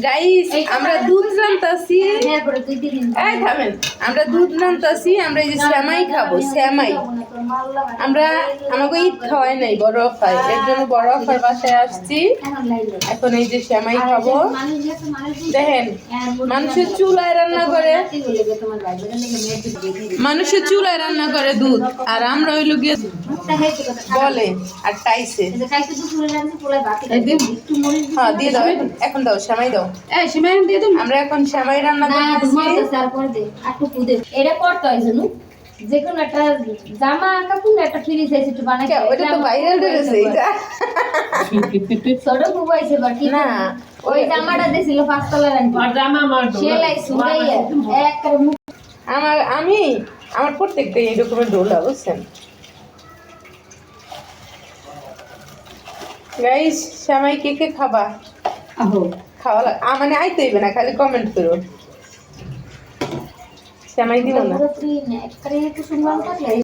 guys আমরা দুধ রান্তাছি এই থামেন আমরা দুধ রান্তাছি আমরা এই যে সেমাই খাবো সেমাই আমরা আমাকে ঈদ খাওয়াই নাই বড় খাই এর জন্য বড় খার বাসায় আসছি এখন এই যে সেমাই খাবো দেখেন মানুষের চুলায় রান্না করে দুধ আর আমরা হইলো গিয়ে বলে আর টাইসে হ্যাঁ দিয়ে দাও এখন দাও সেমাই দাও আমরা এখন সেমাই রান্না করতেছি এটা করতে হয় জানো যে কোনো একটা জামা কাপড় একটা ফ্রি সাইজ একটু বানাই ওটা তো ভাইরাল হয়েছে এটা ছোট খুব হইছে বাকি না ওই জামাটা দিছিল 5 তলার আর জামা আমার সেলাই সুরাইয়া এক করে আমার প্রত্যেকটা এই রকমের ডোলা বুঝছেন গাইস সেমাই কে খাবা খাওয়া মানে আইতে হইবে না খালি কমেন্ট করো সেমাই দিব না